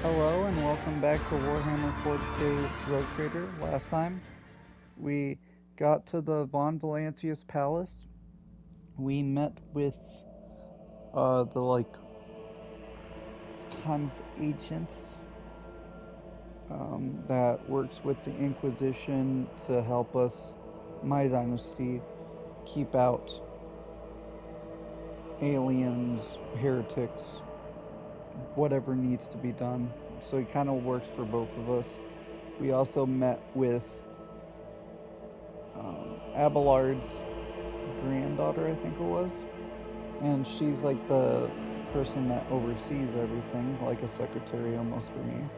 Hello and welcome back to Warhammer 4K Rogue Trader. Last time we got to the Von Valancius Palace. We met with the kind of agents that works with the Inquisition to help us, my dynasty, keep out aliens, heretics, whatever needs to be done. So he kind of works for both of us. We also met with Abelard's granddaughter, I think it was, and she's like the person that oversees everything, like a secretary almost for me.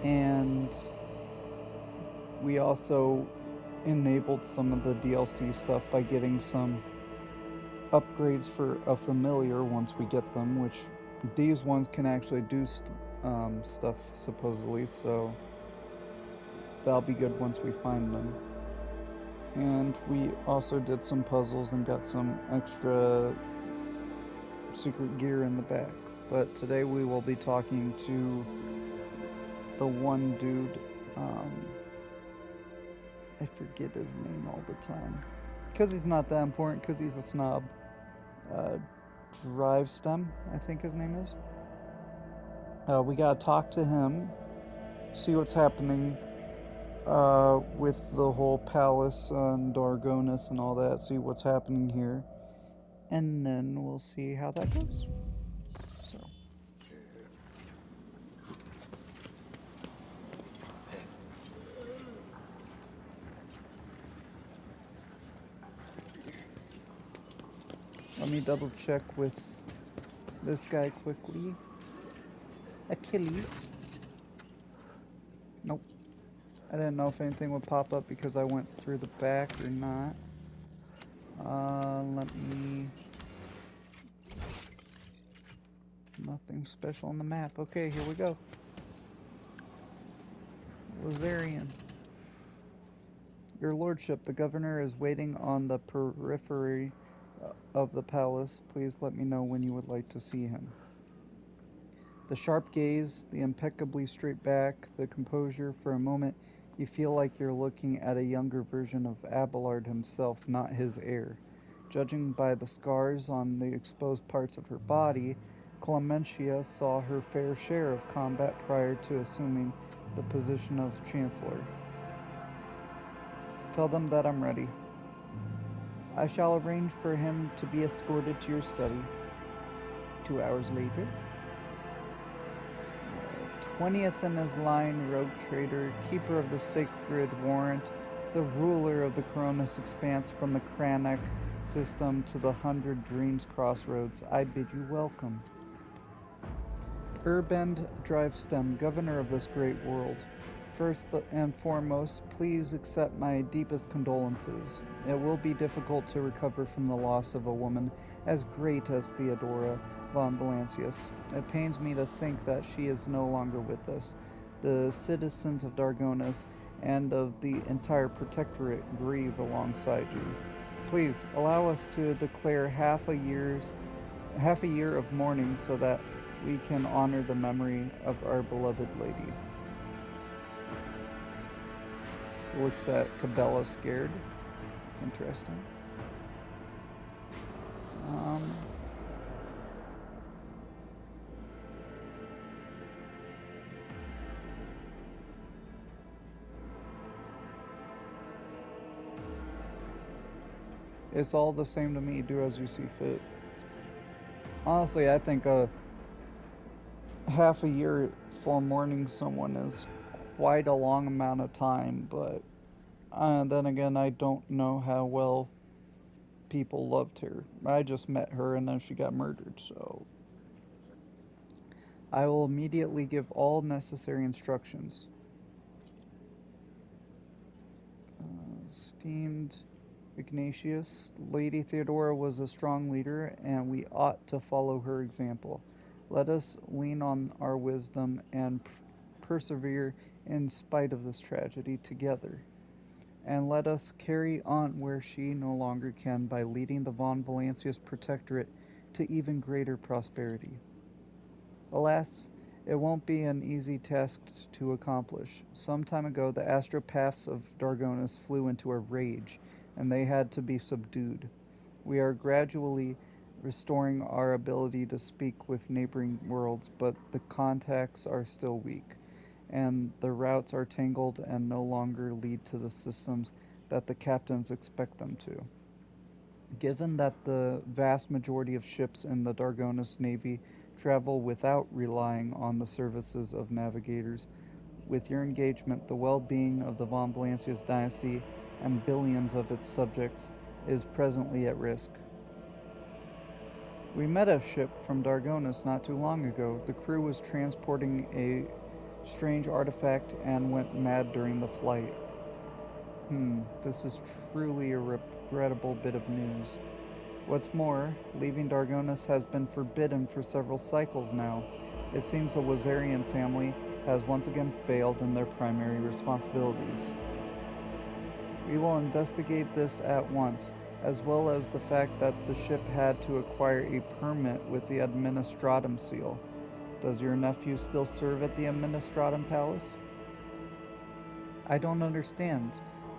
And we also enabled some of the DLC stuff by getting some upgrades for a familiar once we get them, which these ones can actually do stuff supposedly, so that'll be good once we find them. And we also did some puzzles and got some extra secret gear in the back. But today we will be talking to the one dude, I forget his name all the time, because he's not that important, because he's a snob. Drivestem, I think his name is. We gotta talk to him, see what's happening with the whole palace and Dargonus and all that, see what's happening here, and then we'll see how that goes. So. Let me double check with this guy quickly. Achilles. Nope. I didn't know if anything would pop up because I went through the back or not. Let me... Nothing special on the map. Okay, here we go. Lazarian. Your lordship, the governor is waiting on the periphery of the palace. Please let me know when you would like to see him. The sharp gaze, the impeccably straight back, the composure. For a moment, you feel like you're looking at a younger version of Abelard himself, not his heir. Judging by the scars on the exposed parts of her body, Clementia saw her fair share of combat prior to assuming the position of Chancellor. Tell them that I'm ready. I shall arrange for him to be escorted to your study. 2 hours later. 20th in his line, rogue trader, keeper of the sacred warrant, the ruler of the Coronis expanse from the Kranach system to the 100 Dreams crossroads, I bid you welcome. Urbend Drivestem, governor of this great world. First and foremost, please accept my deepest condolences. It will be difficult to recover from the loss of a woman as great as Theodora Von Valancius. It pains me to think that she is no longer with us. The citizens of Dargonus and of the entire Protectorate grieve alongside you. Please allow us to declare half a year of mourning so that we can honor the memory of our beloved lady. Looks at Cabela scared. Interesting. It's all the same to me. Do as you see fit. Honestly, I think half a year for mourning someone is quite a long amount of time, but then again, I don't know how well people loved her. I just met her and then she got murdered, so I will immediately give all necessary instructions. Esteemed Ignatius, Lady Theodora was a strong leader, and we ought to follow her example. Let us lean on our wisdom and persevere in spite of this tragedy together. And let us carry on where she no longer can by leading the Von Valancius Protectorate to even greater prosperity. Alas, it won't be an easy task to accomplish. Some time ago, the astropaths of Dargonus flew into a rage, and they had to be subdued. We are gradually restoring our ability to speak with neighboring worlds, but the contacts are still weak, and the routes are tangled and no longer lead to the systems that the captains expect them to. Given that the vast majority of ships in the Dargonus Navy travel without relying on the services of navigators, with your engagement, the well-being of the von Valancius dynasty and billions of its subjects is presently at risk. We met a ship from Dargonus not too long ago. The crew was transporting a strange artifact and went mad during the flight. This is truly a regrettable bit of news. What's more, leaving Dargonus has been forbidden for several cycles now. It seems the Wazarian family has once again failed in their primary responsibilities. We will investigate this at once, as well as the fact that the ship had to acquire a permit with the Administratum seal. Does your nephew still serve at the Administratum Palace? I don't understand.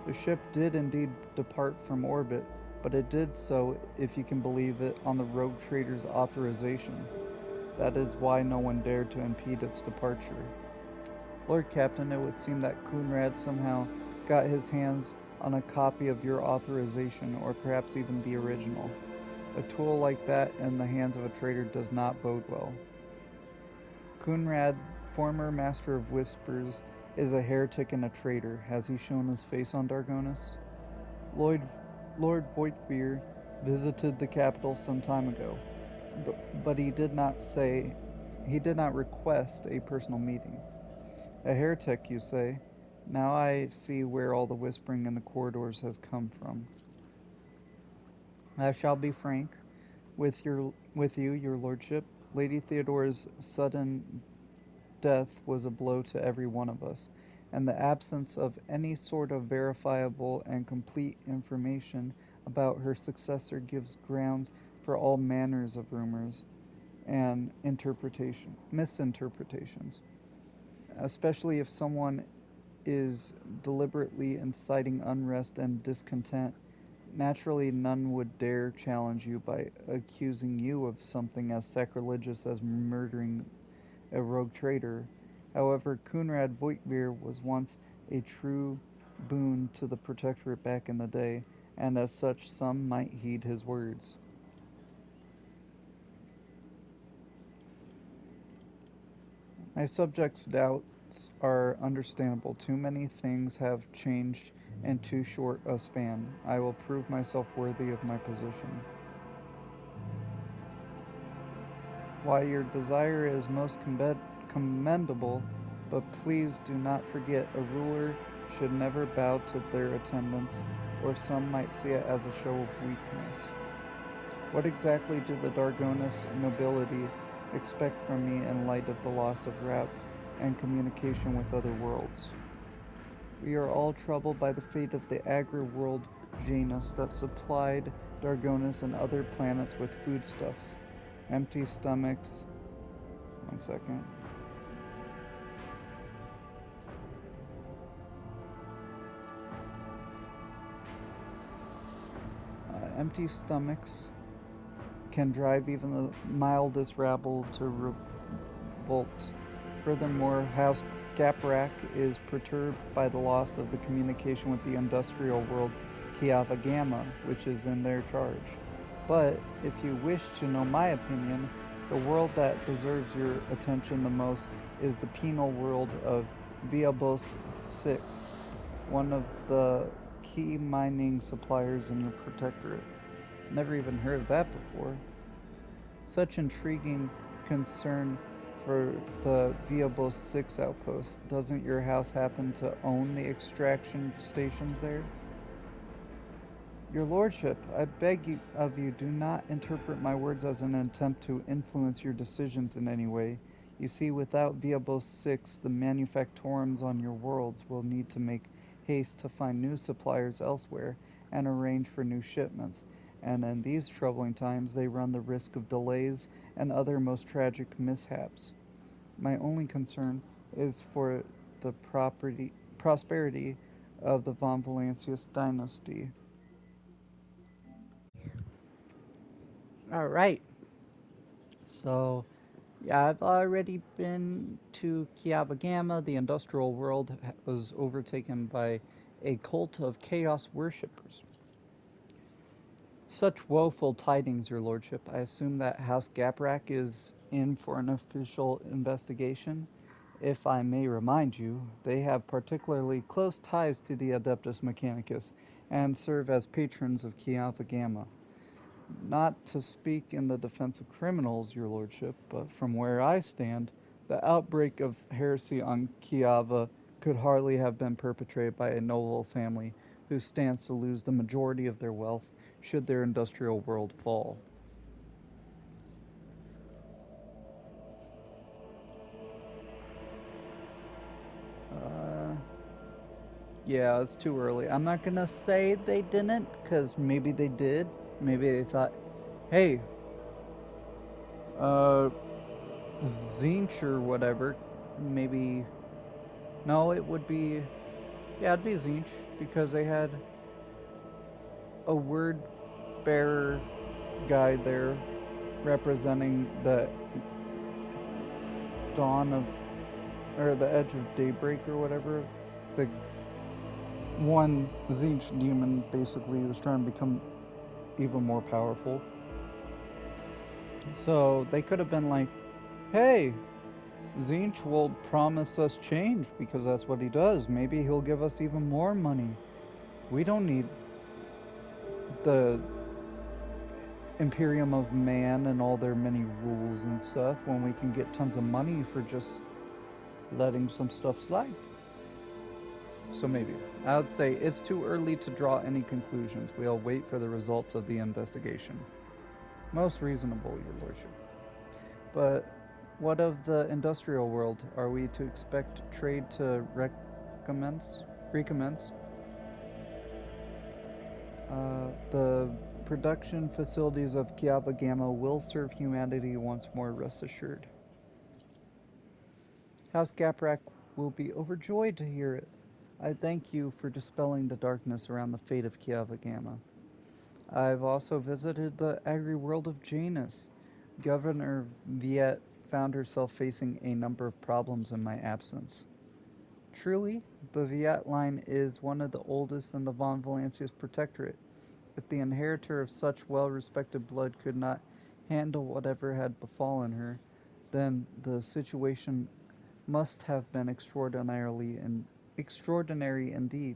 The ship did indeed depart from orbit, but it did so, if you can believe it, on the rogue trader's authorization. That is why no one dared to impede its departure. Lord Captain, it would seem that Coonrad somehow got his hands on a copy of your authorization, or perhaps even the original. A tool like that in the hands of a traitor does not bode well. Coonrad, former Master of Whispers, is a heretic and a traitor. Has he shown his face on Dargonus? Lord Voigtveer visited the capital some time ago, but he did not request a personal meeting. A heretic, you say? Now I see where all the whispering in the corridors has come from. I shall be frank with you, your lordship. Lady Theodora's sudden death was a blow to every one of us, and the absence of any sort of verifiable and complete information about her successor gives grounds for all manners of rumors and misinterpretations, especially if someone is deliberately inciting unrest and discontent. Naturally, none would dare challenge you by accusing you of something as sacrilegious as murdering a rogue traitor. However, Coonrad Voigtveer was once a true boon to the Protectorate back in the day, and as such some might heed his words. My subjects' doubts are understandable. Too many things have changed in too short a span. I will prove myself worthy of my position. While your desire is most commendable, but please do not forget a ruler should never bow to their attendants, or some might see it as a show of weakness. What exactly do the Dargonus nobility expect from me in light of the loss of routes and communication with other worlds? We are all troubled by the fate of the agri-world Janus that supplied Dargonus and other planets with foodstuffs. Empty stomachs. One second. Empty stomachs can drive even the mildest rabble to revolt. Furthermore, House Gaprak is perturbed by the loss of the communication with the industrial world Kiava Gamma, which is in their charge. But if you wish to know my opinion, the world that deserves your attention the most is the penal world of Viabos 6, one of the key mining suppliers in your protectorate. Never even heard of that before. Such intriguing concern for the Viabos 6 outpost. Doesn't your house happen to own the extraction stations there? Your lordship, I beg of you, do not interpret my words as an attempt to influence your decisions in any way. You see, without Viabos 6, the manufactorums on your worlds will need to make haste to find new suppliers elsewhere and arrange for new shipments, and in these troubling times they run the risk of delays and other most tragic mishaps. My only concern is for the prosperity of the von Valancius dynasty. Alright, so yeah, I've already been to Kiaba Gamma. The industrial world was overtaken by a cult of chaos worshippers. Such woeful tidings, your lordship. I assume that House Gaprak is in for an official investigation. If I may remind you, they have particularly close ties to the Adeptus Mechanicus and serve as patrons of Chi Alpha Gamma. Not to speak in the defense of criminals, your lordship, but from where I stand, the outbreak of heresy on Kiava could hardly have been perpetrated by a noble family who stands to lose the majority of their wealth should their industrial world fall. Yeah, it's too early. I'm not gonna say they didn't, because maybe they did. Maybe they thought, hey, Zinch or whatever, maybe... No, it would be... Yeah, it'd be Zinch, because they had a word bearer guy there representing the dawn of... or the edge of daybreak or whatever. The one Zinch demon basically was trying to become even more powerful. So they could have been like, hey, Zinch will promise us change because that's what he does. Maybe he'll give us even more money. We don't need the Imperium of Man and all their many rules and stuff when we can get tons of money for just letting some stuff slide. So maybe. I would say it's too early to draw any conclusions. We'll wait for the results of the investigation. Most reasonable, your lordship. But what of the industrial world? Are we to expect trade to recommence? The production facilities of Kiava Gamma will serve humanity once more, rest assured. House Gaprak will be overjoyed to hear it. I thank you for dispelling the darkness around the fate of Kiava Gamma. I've also visited the agri-world of Janus. Governor Viet found herself facing a number of problems in my absence. Truly, the Viet line is one of the oldest in the von Valancius Protectorate. If the inheritor of such well-respected blood could not handle whatever had befallen her, then the situation must have been extraordinary indeed.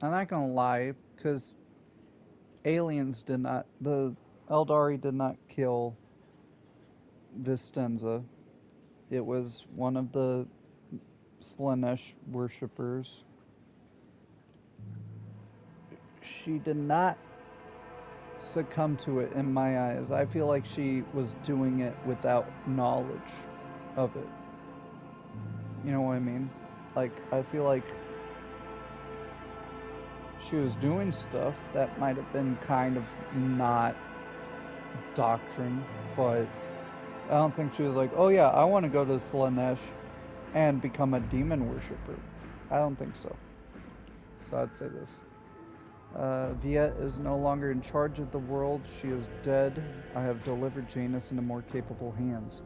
I'm not gonna lie, because the Eldari did not kill Vistenza. It was one of the Slanesh worshippers. She did not succumb to it in my eyes. I feel like she was doing it without knowledge of it. You know what I mean? Like, I feel like she was doing stuff that might have been kind of not doctrine, but I don't think she was like, oh yeah, I want to go to Slanesh and become a demon worshiper. I don't think so. So I'd say this. Viet is no longer in charge of the world. She is dead. I have delivered Janus into more capable hands.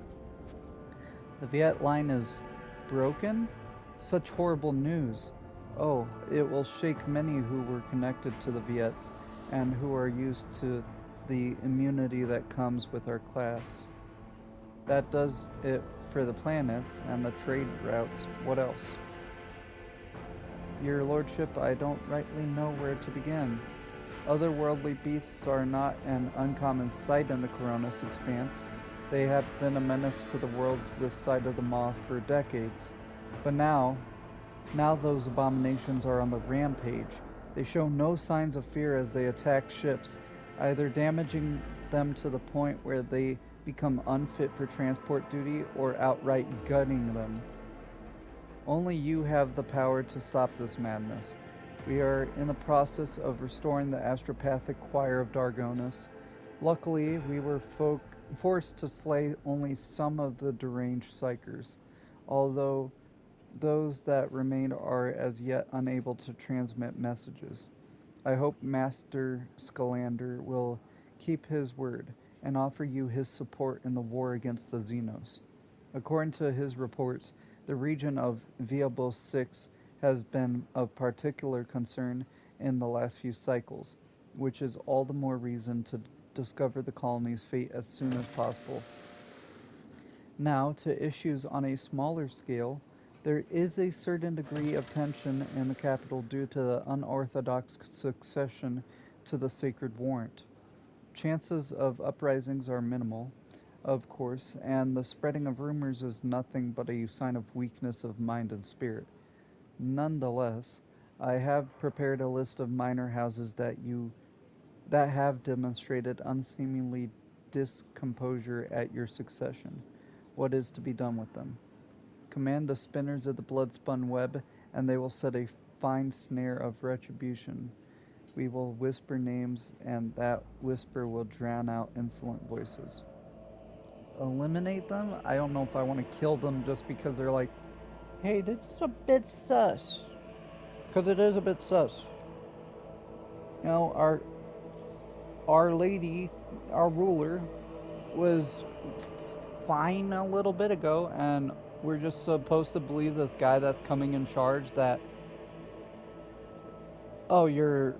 The Viet line is broken? Such horrible news. Oh, it will shake many who were connected to the Viets and who are used to the immunity that comes with our class. That does it for the planets and the trade routes. What else? Your lordship, I don't rightly know where to begin. Otherworldly beasts are not an uncommon sight in the Coronis expanse. They have been a menace to the worlds this side of the Maw for decades. But now those abominations are on the rampage. They show no signs of fear as they attack ships, either damaging them to the point where they become unfit for transport duty or outright gutting them. Only you have the power to stop this madness. We are in the process of restoring the astropathic choir of Dargonis. Luckily, we were forced to slay only some of the deranged psychers, although those that remain are as yet unable to transmit messages. I hope Master Scalander will keep his word and offer you his support in the war against the Xenos. According to his reports, the region of Viabos 6 has been of particular concern in the last few cycles, which is all the more reason to discover the colony's fate as soon as possible. Now, to issues on a smaller scale, there is a certain degree of tension in the capital due to the unorthodox succession to the Sacred Warrant. Chances of uprisings are minimal, of course, and the spreading of rumors is nothing but a sign of weakness of mind and spirit. Nonetheless, I have prepared a list of minor houses that have demonstrated unseemly discomposure at your succession. What is to be done with them? Command the spinners of the blood-spun web, and they will set a fine snare of retribution. We will whisper names, and that whisper will drown out insolent voices. Eliminate them? I don't know if I want to kill them just because they're like, hey, this is a bit sus. Because it is a bit sus. You know, our lady, our ruler, was fine a little bit ago, and we're just supposed to believe this guy that's coming in charge that, oh, your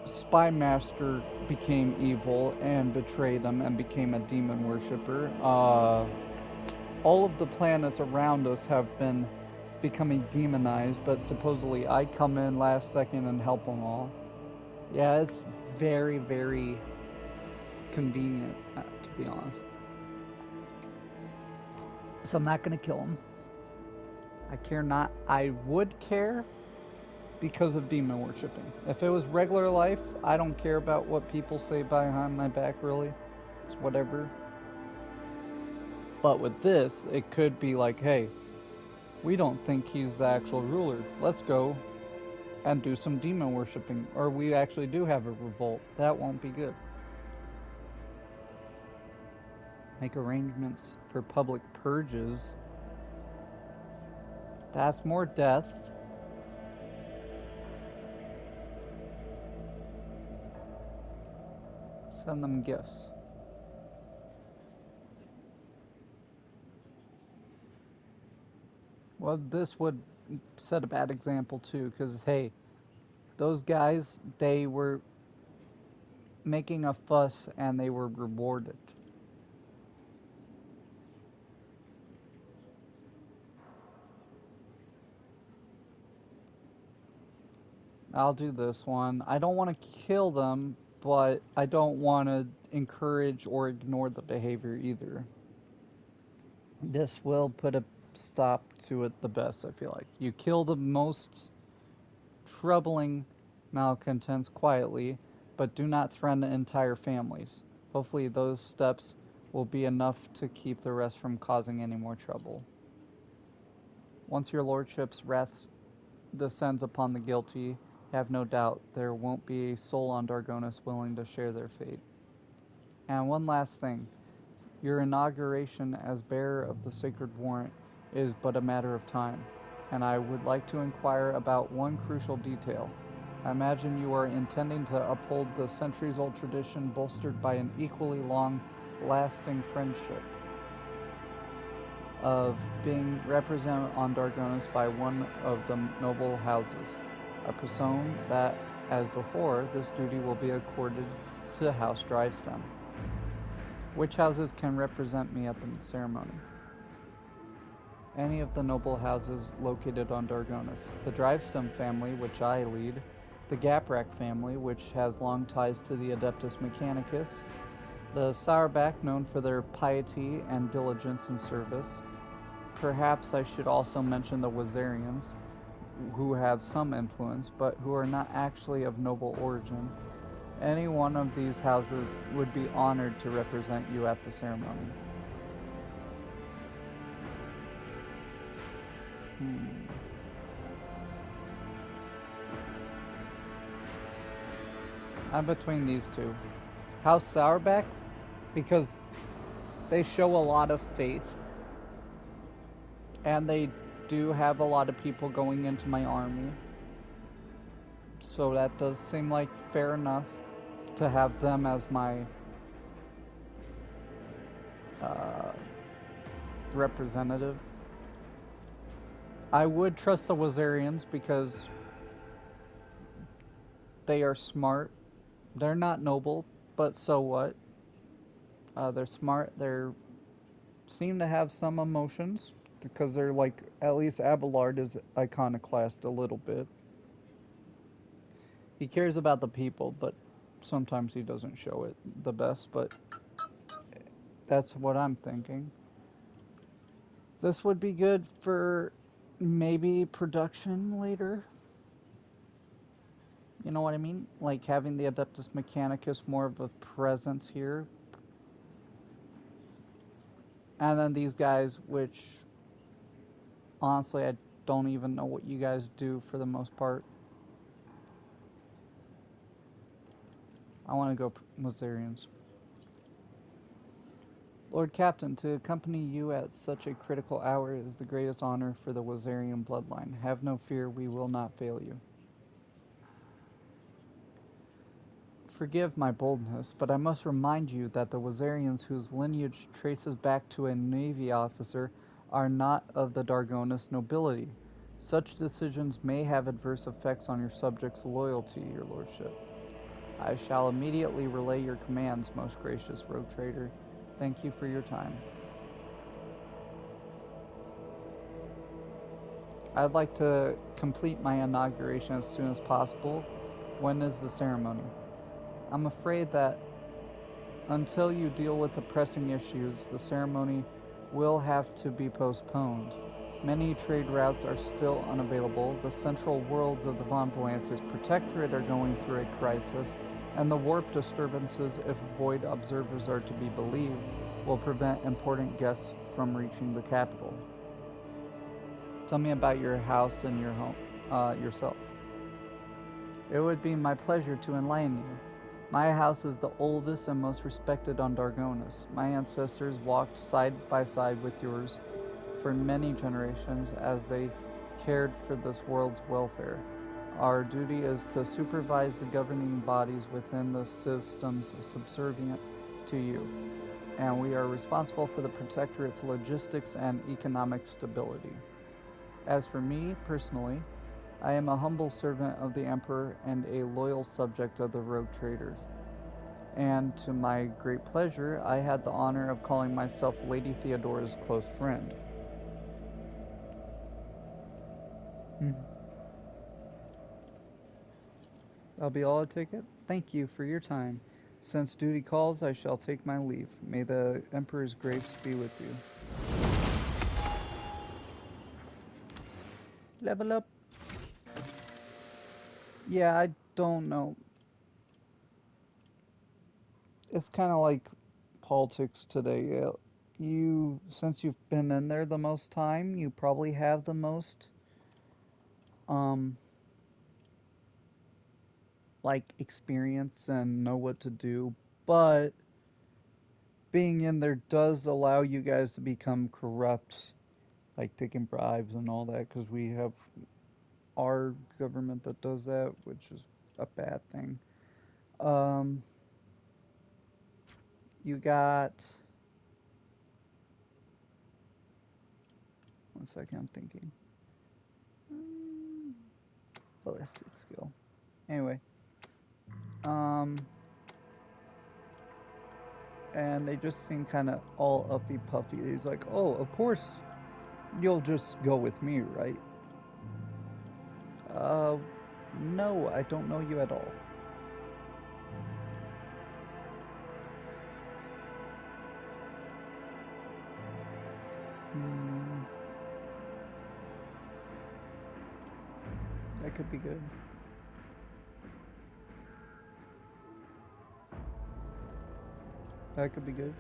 spy master became evil and betrayed them and became a demon worshiper. All of the planets around us have been becoming demonized, but supposedly I come in last second and help them all. Yeah, it's very, very convenient, to be honest. So I'm not going to kill him. I care not. I would care because of demon worshipping. If it was regular life, I don't care about what people say behind my back, really. It's whatever. But with this, it could be like, hey, we don't think he's the actual ruler. Let's go and do some demon worshipping. Or we actually do have a revolt. That won't be good. Make arrangements for public purges. That's more death. Send them gifts. Well, this would set a bad example too, because hey, those guys, they were making a fuss and they were rewarded. I'll do this one. I don't want to kill them, but I don't want to encourage or ignore the behavior either. This will put a stop to it the best, I feel like. You kill the most troubling malcontents quietly, but do not threaten entire families. Hopefully those steps will be enough to keep the rest from causing any more trouble. Once your lordship's wrath descends upon the guilty, have no doubt there won't be a soul on Dargonis willing to share their fate. And one last thing. Your inauguration as bearer of the Sacred Warrant is but a matter of time, and I would like to inquire about one crucial detail. I imagine you are intending to uphold the centuries-old tradition bolstered by an equally long-lasting friendship of being represented on Dargonis by one of the noble houses. I presume that, as before, this duty will be accorded to House Drivestem. Which houses can represent me at the ceremony? Any of the noble houses located on Dargonis. The Drivestem family, which I lead. The Gaprak family, which has long ties to the Adeptus Mechanicus. The Sauerback, known for their piety and diligence in service. Perhaps I should also mention the Wazarians, who have some influence, but who are not actually of noble origin. Any one of these houses would be honored to represent you at the ceremony. I'm between these two. House Sourback, because they show a lot of faith. And they do have a lot of people going into my army. So that does seem like fair enough to have them as my representative. I would trust the Wazarians because they are smart. They're not noble, but so what? They're smart. They seem to have some emotions because they're like, at least Abelard is iconoclast a little bit. He cares about the people, but sometimes he doesn't show it the best, but that's what I'm thinking. This would be good for maybe production later. You know what I mean? Like having the Adeptus Mechanicus more of a presence here. And then these guys, which honestly I don't even know what you guys do for the most part. I want to go Wazarians. Lord Captain, to accompany you at such a critical hour is the greatest honor for the Wazarian bloodline. Have no fear, we will not fail you. Forgive my boldness, but I must remind you that the Wazarians whose lineage traces back to a Navy officer are not of the Dargonis nobility. Such decisions may have adverse effects on your subjects' loyalty, your lordship. I shall immediately relay your commands, most gracious rogue trader. Thank you for your time. I'd like to complete my inauguration as soon as possible. When is the ceremony? I'm afraid that until you deal with the pressing issues, the ceremony will have to be postponed. Many trade routes are still unavailable. The central worlds of the Von Valancius Protectorate are going through a crisis, and the warp disturbances, if void observers are to be believed, will prevent important guests from reaching the capital. Tell me about your house and your home, yourself. It would be my pleasure to enlighten you. My house is the oldest and most respected on Dargonis. My ancestors walked side by side with yours for many generations as they cared for this world's welfare. Our duty is to supervise the governing bodies within the systems subservient to you, and we are responsible for the Protectorate's logistics and economic stability. As for me, personally, I am a humble servant of the Emperor and a loyal subject of the Rogue Traders. And to my great pleasure, I had the honor of calling myself Lady Theodora's close friend. That'll be all I take it. Thank you for your time. Since duty calls, I shall take my leave. May the Emperor's grace be with you. Level up. Yeah, I don't know. It's kind of like politics today. Since you've been in there the most time, you probably have the most, like, experience and know what to do. But being in there does allow you guys to become corrupt, like taking bribes and all that, because we have our government that does that, which is a bad thing. You got... One second, I'm thinking. Ballistic skill. Anyway. And they just seem kind of all uppy puffy. He's like, oh, of course, you'll just go with me, right? No, I don't know you at all. That could be good. That could be good.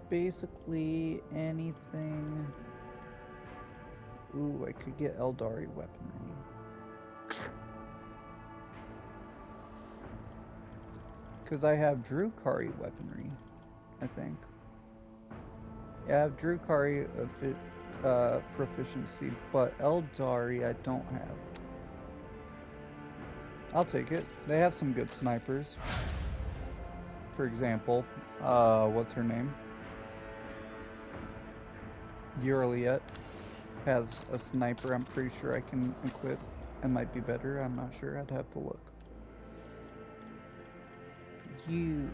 Basically anything. Ooh, I could get Eldari weaponry. Because I have Drukari weaponry, I think. Yeah, I have Drukari proficiency, but Eldari I don't have. I'll take it. They have some good snipers. For example, what's her name? Euraliet has a sniper I'm pretty sure I can equip. It might be better, I'm not sure, I'd have to look. You...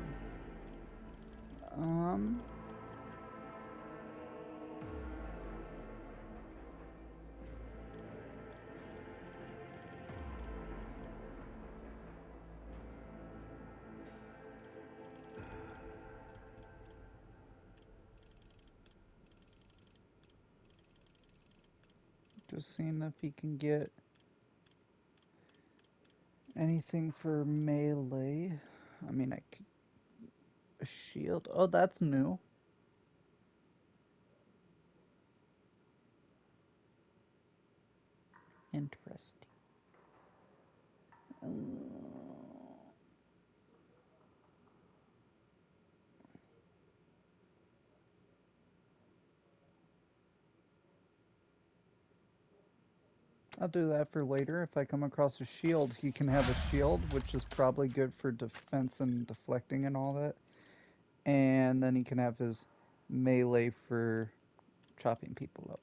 Just seeing if he can get anything for melee. I mean, I could... A shield? Oh, that's new. Interesting. I'll do that for later. If I come across a shield, he can have a shield, which is probably good for defense and deflecting and all that. And then he can have his melee for chopping people up.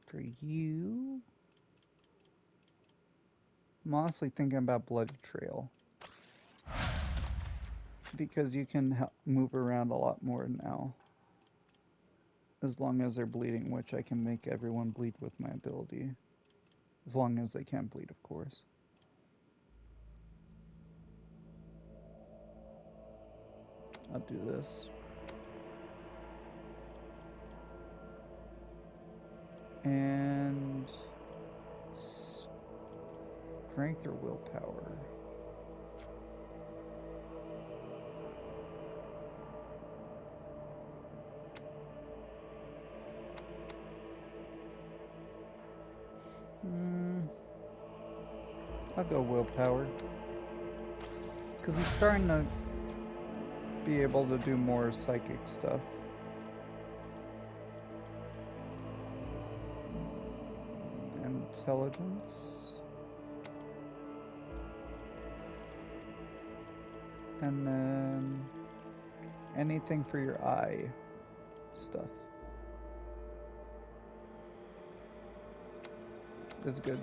For you... I'm honestly thinking about Bloody Trail. Because you can move around a lot more now. As long as they're bleeding, which I can make everyone bleed with my ability. As long as they can bleed, of course. I'll do this. And... strength or willpower? I'll go willpower. Because he's starting to be able to do more psychic stuff. Intelligence. And then anything for your eye stuff is good.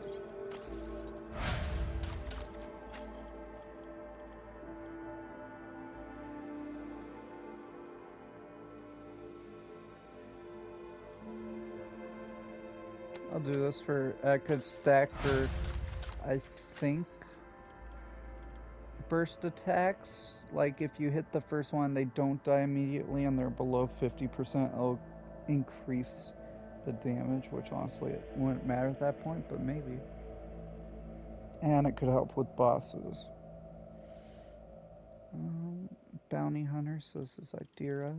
I'll do this for, I could stack for, I think, burst attacks. Like if you hit the first one, they don't die immediately and they're below 50%, it'll increase the damage, which honestly it wouldn't matter at that point, but maybe. And it could help with bosses. Bounty Hunter, so this is Idira.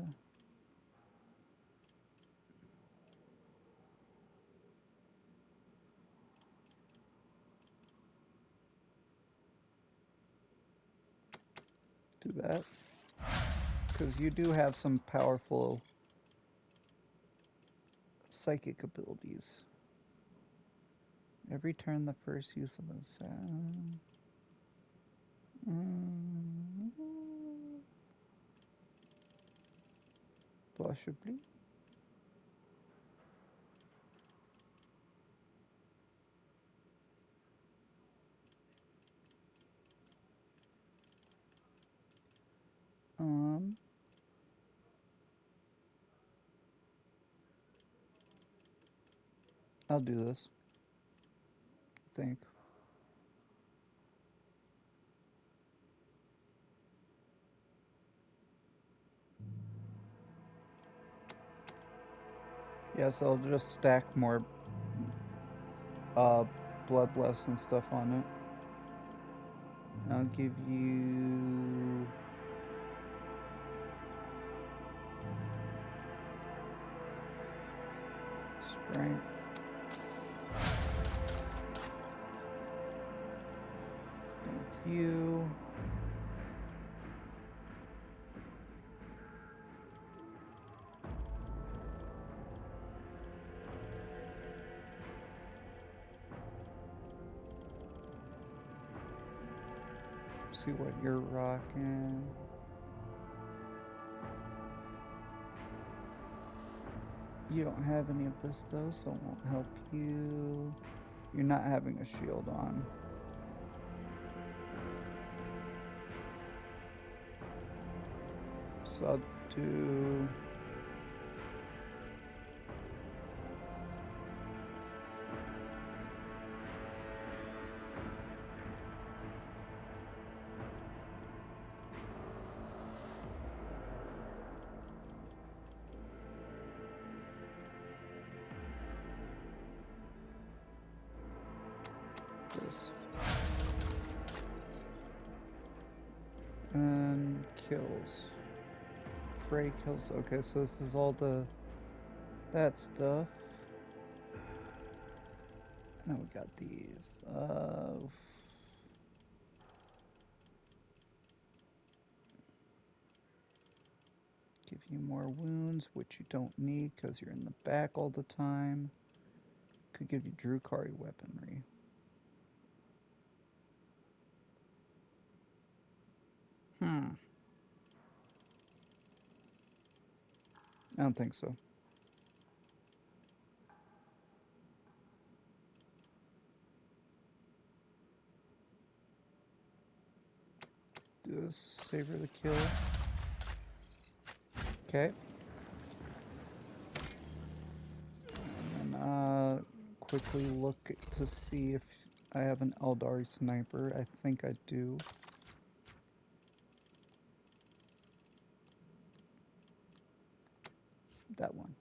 Do that. Because you do have some powerful psychic abilities. Every turn the first use of a sound. Possibly. I'll do this, I think. Yeah, so I'll just stack more bloodlust and stuff on it. I'll give you strength. With you. see what you're rocking. You don't have any of this though, so it won't help you. You're not having a shield on. So I'll do... this. And kills. Fray kills. Okay, so this is all that stuff. Now we got these. Give you more wounds, which you don't need because you're in the back all the time. Could give you Drukari weaponry. I don't think so. Do this, savor the kill. Okay. And then quickly look to see if I have an Eldari sniper. I think I do. That one.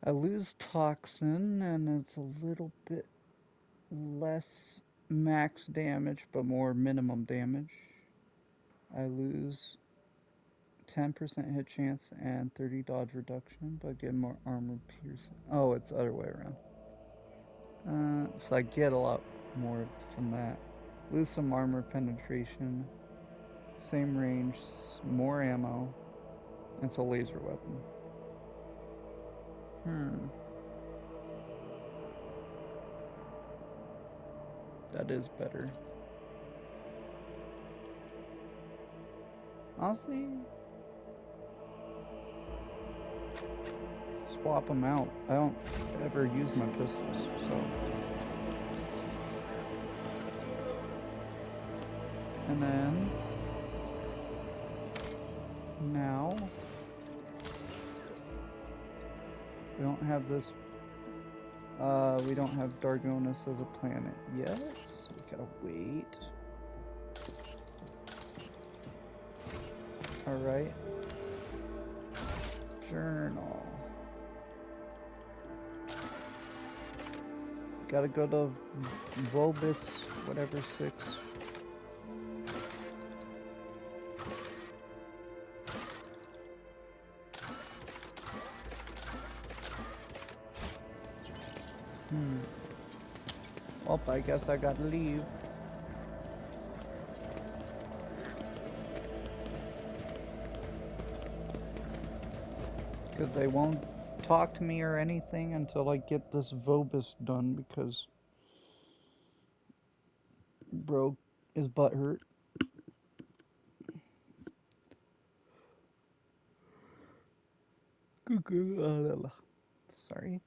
I lose toxin and it's a little bit less max damage but more minimum damage. I lose 10% hit chance and 30 dodge reduction, but get more armor piercing. Oh, it's the other way around. So I get a lot more from that. Lose some armor penetration, same range, more ammo, and it's a laser weapon. That is better. Honestly, swap them out. I don't ever use my pistols, so. And then, now, we don't have this, we don't have Dargonis as a planet yet, so we gotta wait. Alright. Journal. Gotta go to Vobis, whatever 6. Well, I guess I gotta leave. Because they won't talk to me or anything until I get this Vobis done, because bro is butthurt. Sorry.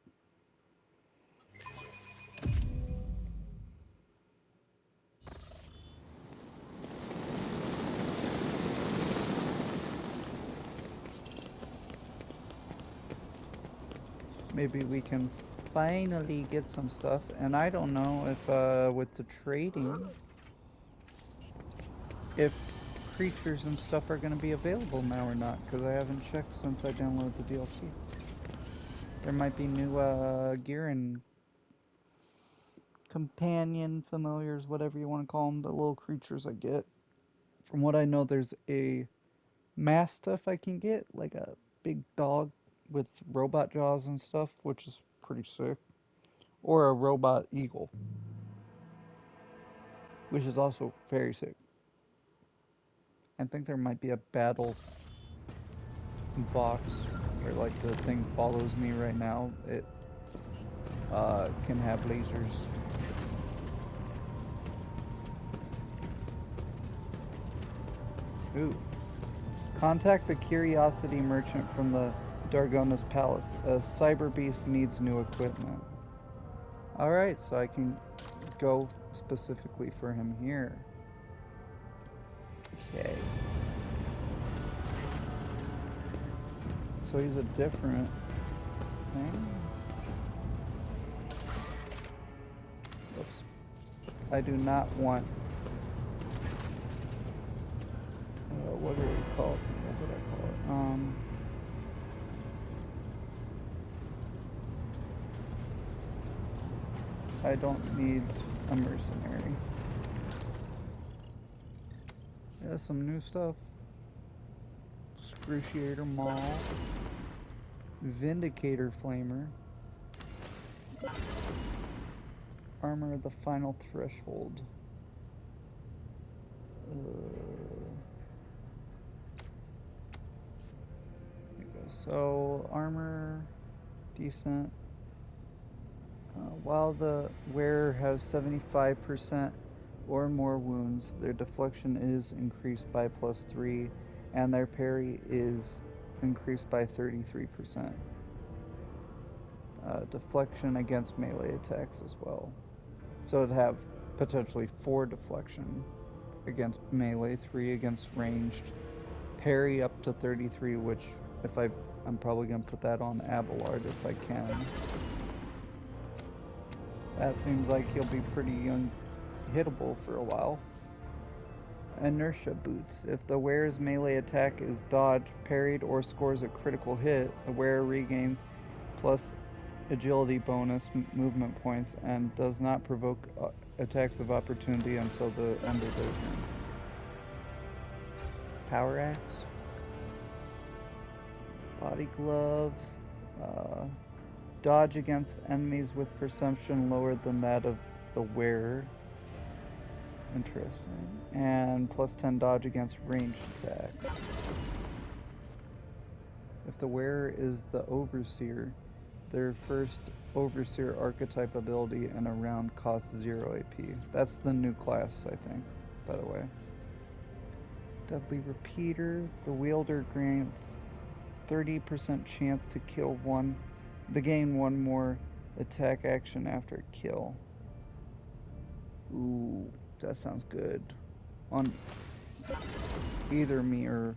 Maybe we can finally get some stuff, and I don't know if with the trading, if creatures and stuff are going to be available now or not, because I haven't checked since I downloaded the DLC. There might be new gear and companion, familiars, whatever you want to call them, the little creatures I get. From what I know, there's a mastiff I can get, like a big dog with robot jaws and stuff, which is pretty sick. Or a robot eagle, which is also very sick. I think there might be a battle box where, like, the thing follows me right now. It can have lasers. Ooh. Contact the Curiosity Merchant from the Dargona's Palace. A cyber beast needs new equipment. Alright, so I can go specifically for him here. Okay. So he's a different thing. Oops. I do not want... what do we call it? What would I call it? I don't need a mercenary. Yeah, some new stuff. Excruciator Maul. Vindicator Flamer. Armor of the Final Threshold. So, armor, decent. While the wearer has 75% or more wounds, their deflection is increased by +3, and their parry is increased by 33%. Deflection against melee attacks as well. So it'd have potentially 4 deflection against melee, 3 against ranged, parry up to 33, which if I'm probably going to put that on Abelard if I can. That seems like he'll be pretty unhittable for a while. Inertia boots. If the wearer's melee attack is dodged, parried, or scores a critical hit, the wearer regains plus agility bonus movement points and does not provoke attacks of opportunity until the end of their turn. Power axe. Body glove. Dodge against enemies with perception lower than that of the wearer. Interesting. And +10 dodge against ranged attacks. If the wearer is the Overseer, their first Overseer archetype ability in a round costs 0 AP. That's the new class, I think, by the way. Deadly Repeater. The wielder grants 30% chance to kill one. They gain one more attack action after a kill. Ooh, that sounds good. On either me or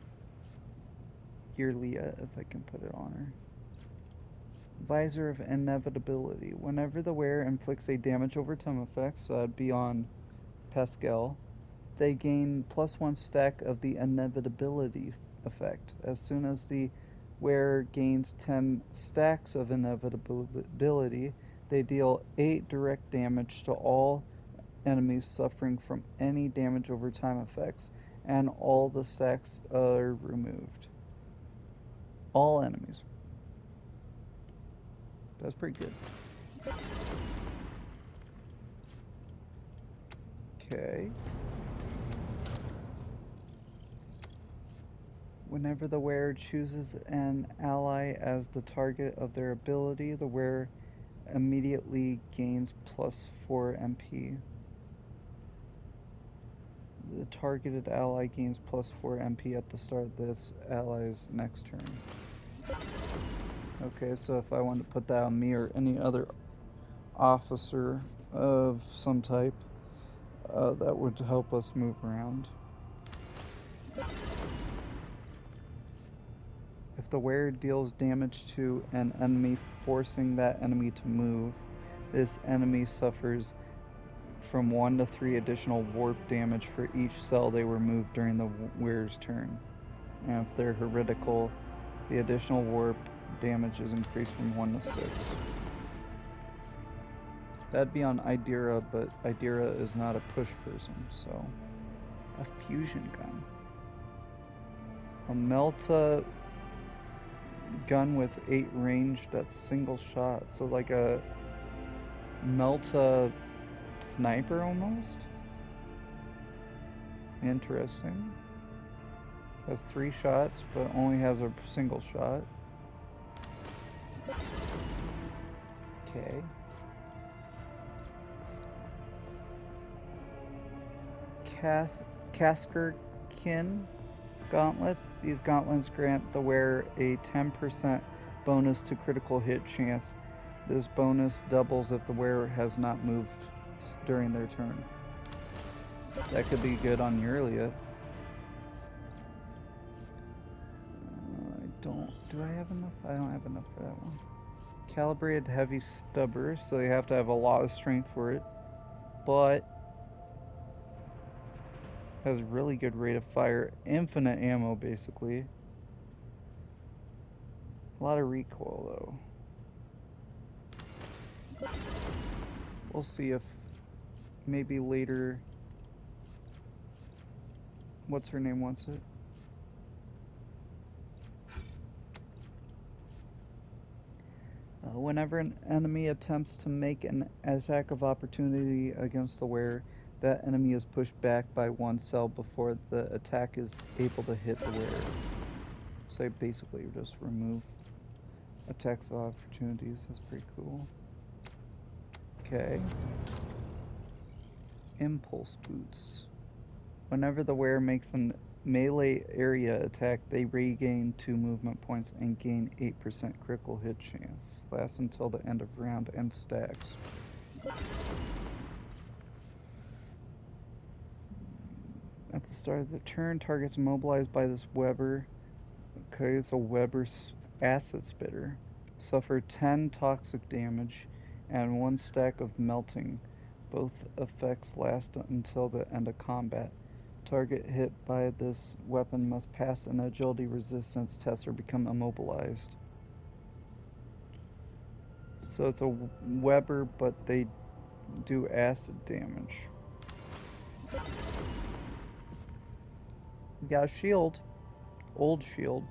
Leah, if I can put it on her. Visor of Inevitability. Whenever the wearer inflicts a damage over time effect, so that'd be on Pascal, they gain +1 stack of the Inevitability effect. As soon as the wearer gains 10 stacks of Inevitability, they deal 8 direct damage to all enemies suffering from any damage over time effects, and all the stacks are removed. All enemies. That's pretty good. Okay. Whenever the wearer chooses an ally as the target of their ability, the wearer immediately gains +4 MP. The targeted ally gains +4 MP at the start of this ally's next turn. Okay, so if I want to put that on me or any other officer of some type, that would help us move around. If the wearer deals damage to an enemy, forcing that enemy to move, this enemy suffers from 1 to 3 additional warp damage for each cell they were moved during the wearer's turn. And if they're heretical, the additional warp damage is increased from 1 to 6. That'd be on Idira, but Idira is not a push person, so... A fusion gun. A Melta gun with 8 range that's single shot, so like a Melta sniper almost? Interesting. Has 3 shots, but only has a single shot. Okay. Kaskerkin. Gauntlets. These gauntlets grant the wearer a 10% bonus to critical hit chance. This bonus doubles if the wearer has not moved during their turn. That could be good on Yurlia. Do I have enough? I don't have enough for that one. Calibrated heavy stubber, so you have to have a lot of strength for it. But has really good rate of fire, infinite ammo basically. A lot of recoil though. We'll see if maybe later. What's her name wants it? Whenever an enemy attempts to make an attack of opportunity against the wearer, that enemy is pushed back by 1 cell before the attack is able to hit the wearer. So basically just remove attacks of opportunities. That's pretty cool. Okay. Impulse boots. Whenever the wearer makes an melee area attack, they regain 2 movement points and gain 8% critical hit chance. Lasts until the end of round and stacks. At the start of the turn, targets immobilized by this Weber. Okay, it's a Weber's acid spitter. Suffer 10 toxic damage and 1 stack of melting. Both effects last until the end of combat. Target hit by this weapon must pass an agility resistance test or become immobilized. So it's a Weber, but they do acid damage. We got a shield. Old shield.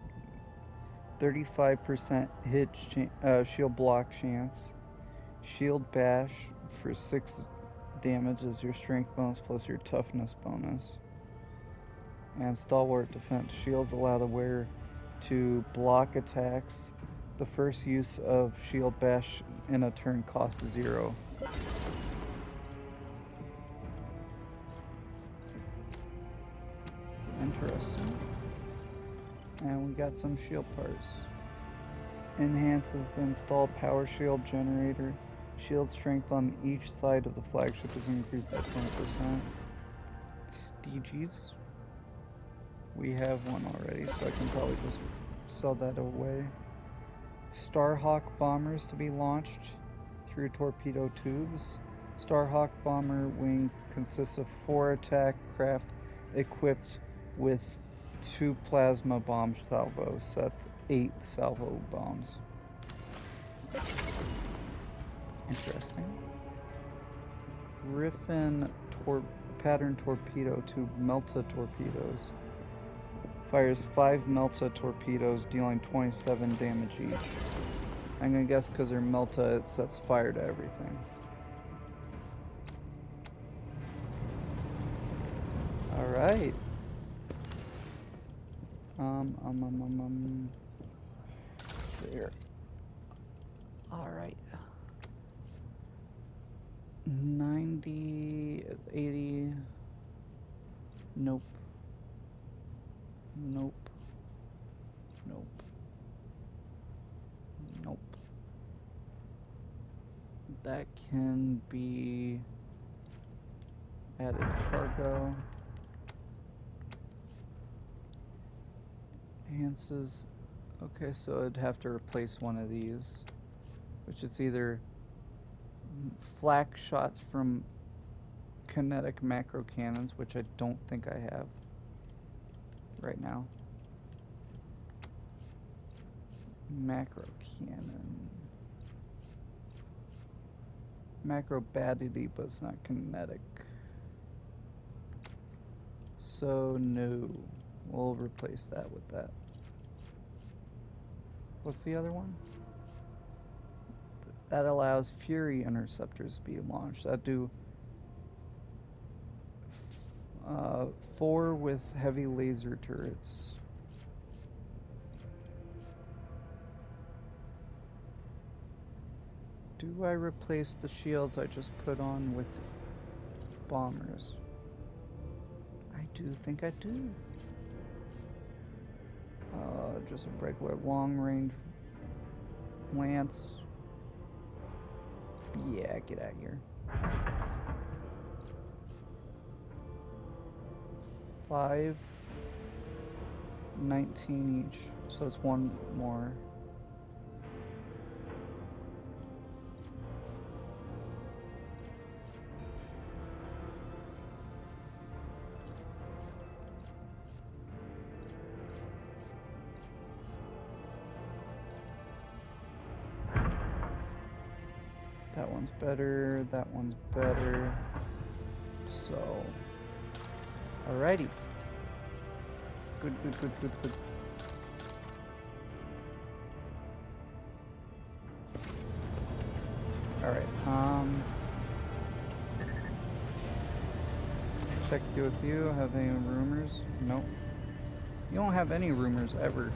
35% hit shield block chance. Shield bash for 6 damage is your strength bonus plus your toughness bonus. And stalwart defense. Shields allow the wearer to block attacks. The first use of shield bash in a turn costs 0. Interesting. And we got some shield parts. Enhances the installed power shield generator. Shield strength on each side of the flagship is increased by 20%. Steeges. We have one already, so I can probably just sell that away. Starhawk bombers to be launched through torpedo tubes. Starhawk bomber wing consists of 4 attack craft equipped with 2 plasma bomb salvos. So that's 8 salvo bombs. Interesting. Griffin pattern torpedo tube Melta torpedoes. Fires 5 Melta torpedoes, dealing 27 damage each. I'm gonna guess because they're Melta, it sets fire to everything. Alright. There. Alright. 90, 80. Nope. Nope. Nope. Nope. That can be added to cargo. Enhances. Okay, so I'd have to replace one of these, which is either flak shots from kinetic macro cannons, which I don't think I have right now. Macro cannon. Macro badity, but it's not kinetic. So no, we'll replace that with that. What's the other one? That allows Fury interceptors to be launched. That do 4 with heavy laser turrets. Do I replace the shields I just put on with bombers? I do think I do. just a regular long-range lance. Yeah, get out of here. 5, 19 each, so that's one more. That one's better, that one's better. So, alrighty. Good. Alright, check with you. Have any rumors? Nope. You don't have any rumors ever.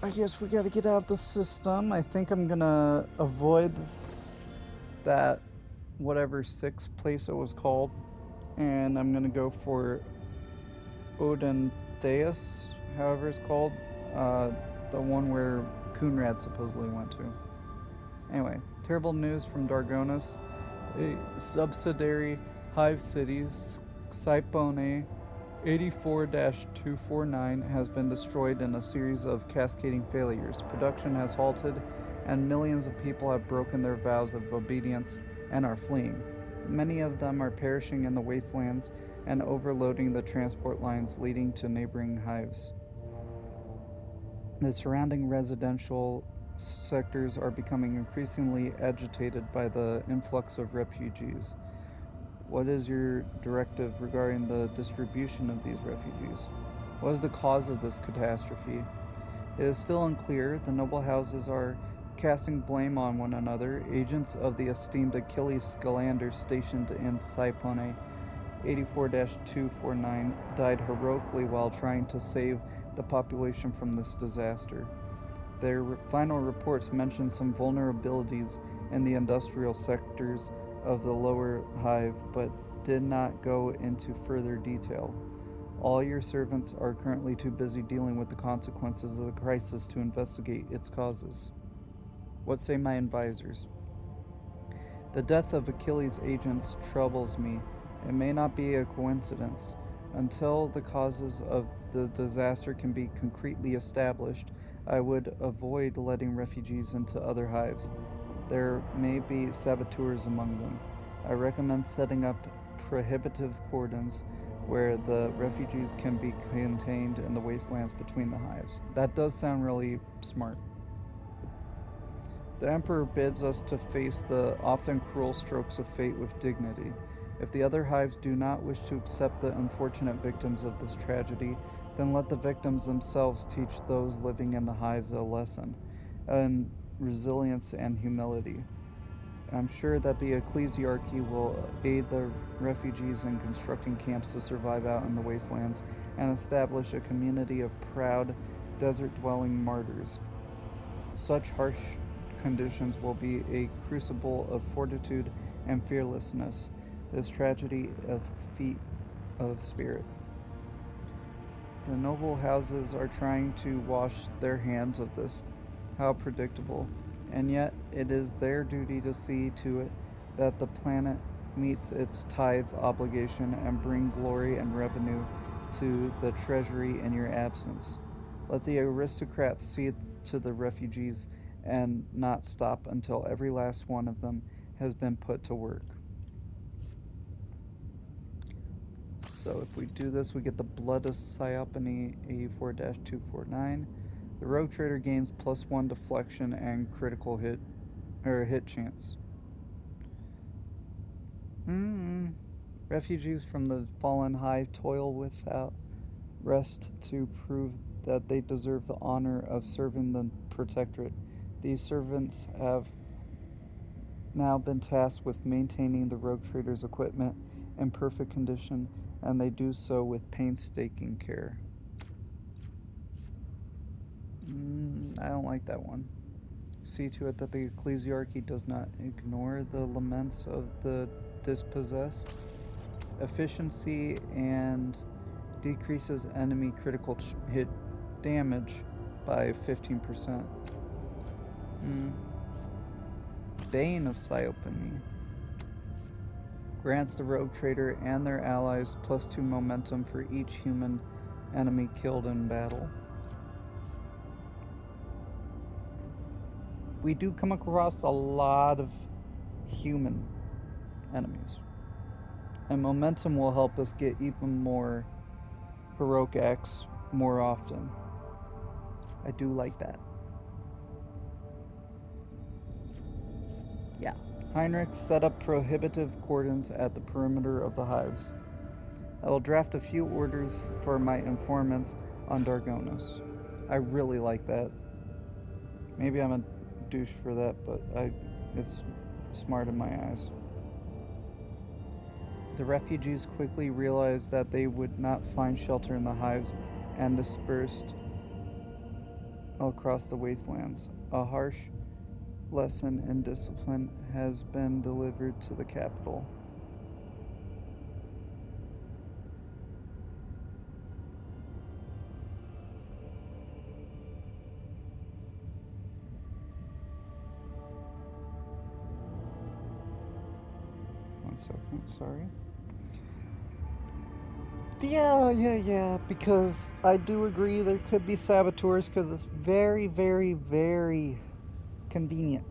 I guess we gotta get out of the system. I think I'm gonna avoid that whatever sixth place it was called, and I'm gonna go for Odin Theus, however it's called, the one where Coonrad supposedly went to. Anyway, terrible news from Dargonis. A subsidiary hive city, Sipone 84-249, has been destroyed in a series of cascading failures. Production has halted, and millions of people have broken their vows of obedience and are fleeing. Many of them are perishing in the wastelands and overloading the transport lines leading to neighboring hives. The surrounding residential sectors are becoming increasingly agitated by the influx of refugees. What is your directive regarding the distribution of these refugees? What is the cause of this catastrophe? It is still unclear. The noble houses are casting blame on one another. Agents of the esteemed Achilles Scalander stationed in Sipone 84-249 died heroically while trying to save the population from this disaster. Their final reports mention some vulnerabilities in the industrial sectors of the lower hive, but did not go into further detail. All your servants are currently too busy dealing with the consequences of the crisis to investigate its causes. What say my advisors? The death of Achilles' agents troubles me. It may not be a coincidence. Until the causes of the disaster can be concretely established, I would avoid letting refugees into other hives. There may be saboteurs among them. I recommend setting up prohibitive cordons where the refugees can be contained in the wastelands between the hives. That does sound really smart. The Emperor bids us to face the often cruel strokes of fate with dignity. If the other hives do not wish to accept the unfortunate victims of this tragedy, then let the victims themselves teach those living in the hives a lesson in resilience and humility. I'm sure that the ecclesiarchy will aid the refugees in constructing camps to survive out in the wastelands and establish a community of proud, desert-dwelling martyrs. Such harsh conditions will be a crucible of fortitude and fearlessness. This tragedy a feat of spirit. The noble houses are trying to wash their hands of this. How predictable. And yet it is their duty to see to it that the planet meets its tithe obligation and bring glory and revenue to the treasury in your absence. Let the aristocrats see to the refugees and not stop until every last one of them has been put to work. So if we do this, we get the Blood of Sciopone 84-249. The Rogue Trader gains +1 deflection and critical hit chance. Refugees from the fallen hive toil without rest to prove that they deserve the honor of serving the Protectorate. These servants have now been tasked with maintaining the Rogue Trader's equipment in perfect condition, and they do so with painstaking care. I don't like that one. See to it that the ecclesiarchy does not ignore the laments of the dispossessed. efficiency and decreases enemy critical hit damage by 15%. Bane of Psyopony. Grants the rogue trader and their allies +2 momentum for each human enemy killed in battle. We do come across a lot of human enemies, and momentum will help us get even more heroic acts more often. I do like that. Yeah. Heinrich set up prohibitive cordons at the perimeter of the hives. I will draft a few orders for my informants on Dargonus. I really like that. Maybe I'm a douche for that, but it's smart in my eyes. The refugees quickly realized that they would not find shelter in the hives and dispersed across the wastelands. A harsh lesson in discipline has been delivered to the capital. One second, sorry. Yeah, because I do agree there could be saboteurs because it's very, very, very convenient.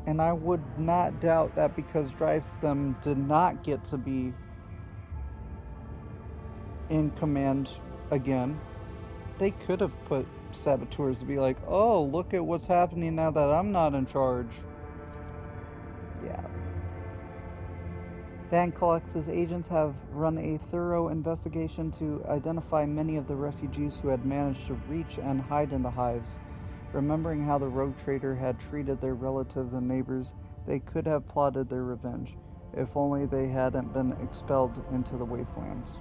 And I would not doubt that because Drivestem did not get to be in command again, they could have put saboteurs to be like, oh, look at what's happening now that I'm not in charge. Yeah. Van Colex's agents have run a thorough investigation to identify many of the refugees who had managed to reach and hide in the hives. Remembering how the rogue trader had treated their relatives and neighbors, they could have plotted their revenge, if only they hadn't been expelled into the wastelands.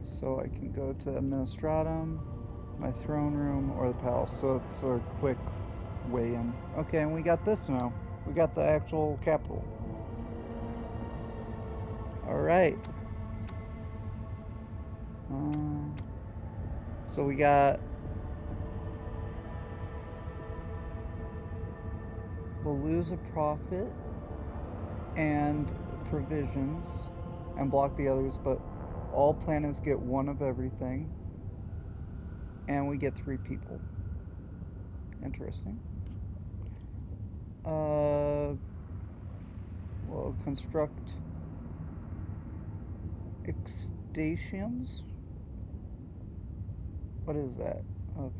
So I can go to Administratum, my throne room, or the palace. So it's a quick way in. Okay, and we got this now. We got the actual capital. Alright. So we got... We'll lose a profit and provisions and block the others, but all planets get one of everything. And we get 3 people. Interesting. We'll construct extasiums. What is that?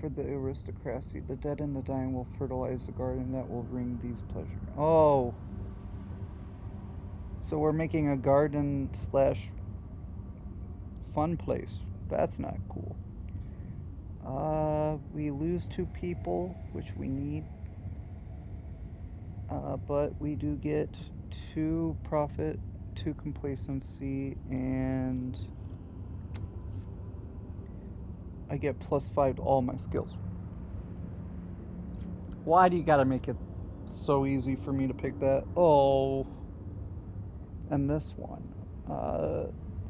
For the aristocracy, the dead and the dying will fertilize the garden that will bring these pleasure. Oh! So we're making a garden / fun place. That's not cool. We lose 2 people, which we need. But we do get 2 profit, 2 complacency, and I get +5 to all my skills. Why do you gotta make it so easy for me to pick that? Oh. And this one.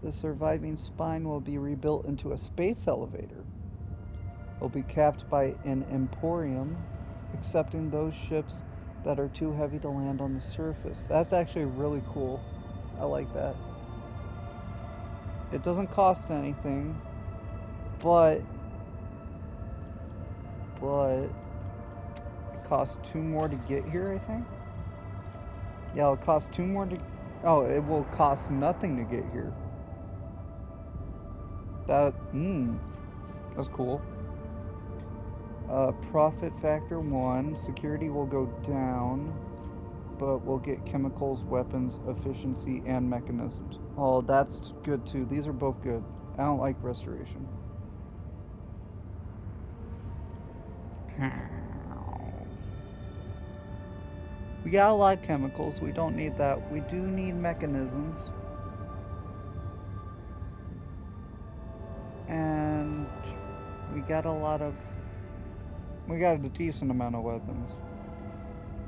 The surviving spine will be rebuilt into a space elevator. It will be capped by an emporium, accepting those ships that are too heavy to land on the surface. That's actually really cool. I like that. It doesn't cost anything, but it costs 2 more to get here, I think. Yeah, it'll cost 2 more to... Oh, it will cost nothing to get here. That's cool. Profit factor 1. Security will go down, but we'll get chemicals, weapons, efficiency, and mechanisms. Oh, that's good too. These are both good. I don't like restoration. We got a lot of chemicals. We don't need that. We do need mechanisms. And we got a decent amount of weapons.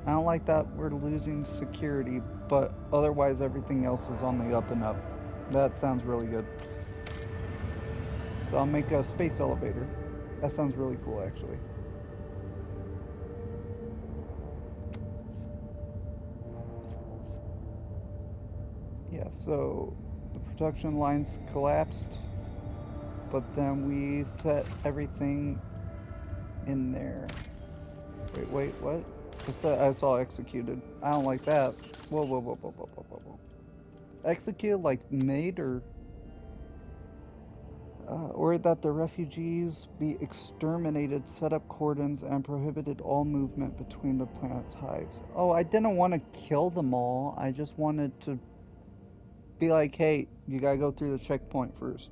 I don't like that we're losing security, but otherwise everything else is on the up and up. That sounds really good. So I'll make a space elevator. That sounds really cool, actually. Yeah, so the production lines collapsed, but then we set everything in there. Wait, what? I saw executed. I don't like that. Whoa. Executed like made or that the refugees be exterminated, set up cordons, and prohibited all movement between the planet's hives. Oh, I didn't want to kill them all. I just wanted to be like, hey, you gotta go through the checkpoint first.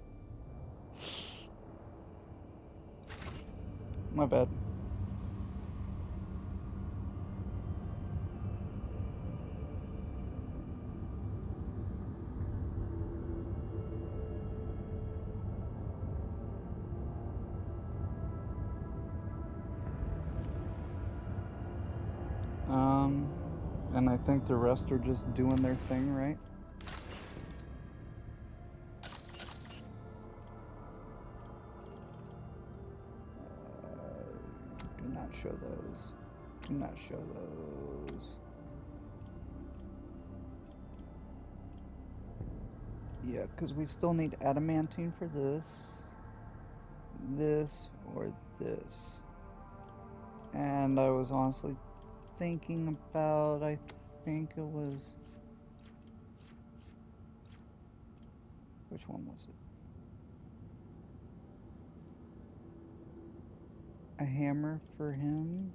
My bad. And I think the rest are just doing their thing, right? Do not show those. Do not show those. Yeah, because we still need adamantine for this, or this. And I was honestly thinking about, I think it was, which one was it? A hammer for him?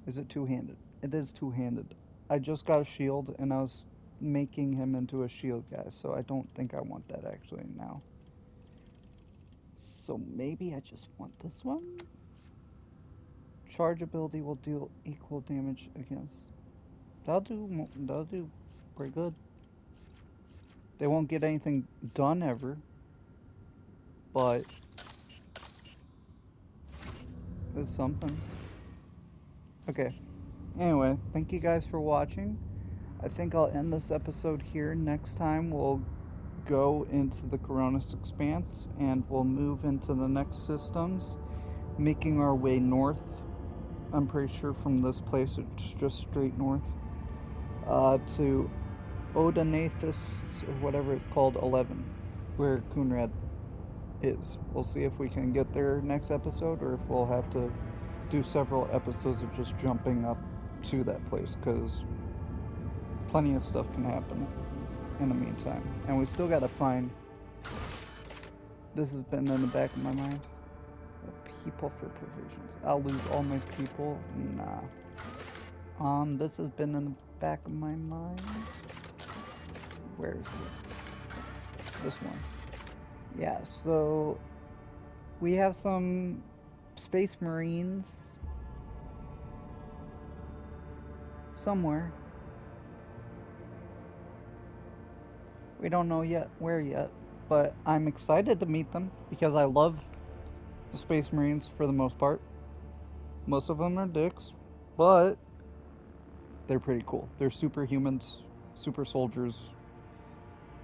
Is it two-handed? It is two-handed. I just got a shield and I was making him into a shield guy, so I don't think I want that actually now. So maybe I just want this one? Charge ability will deal equal damage against. That'll do pretty good. They won't get anything done ever, but it's something. Okay. Anyway, thank you guys for watching. I think I'll end this episode here. Next time we'll go into the Coronis Expanse and we'll move into the next systems, making our way north. I'm pretty sure from this place it's just straight north to Odonathus, or whatever it's called, 11, where Coonrad is. We'll see if we can get there next episode, or if we'll have to do several episodes of just jumping up to that place, because plenty of stuff can happen in the meantime. And we still gotta find... This has been in the back of my mind. People for provisions. I'll lose all my people. Nah. This has been in the back of my mind. Where is it? This one. Yeah, so we have some space marines somewhere. We don't know yet where yet, but I'm excited to meet them because I love the Space Marines for the most part. Most of them are dicks, but they're pretty cool. They're superhumans, super soldiers.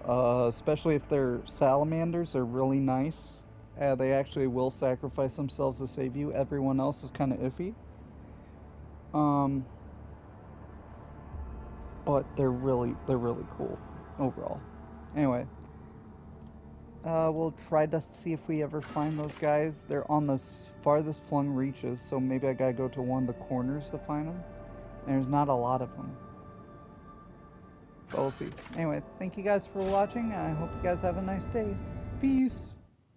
Especially if they're salamanders, they're really nice. They actually will sacrifice themselves to save you. Everyone else is kind of iffy. But they're really cool overall. Anyway. We'll try to see if we ever find those guys. They're on the farthest flung reaches, so maybe I gotta go to one of the corners to find them. And there's not a lot of them. But we'll see. Anyway, thank you guys for watching. I hope you guys have a nice day. Peace!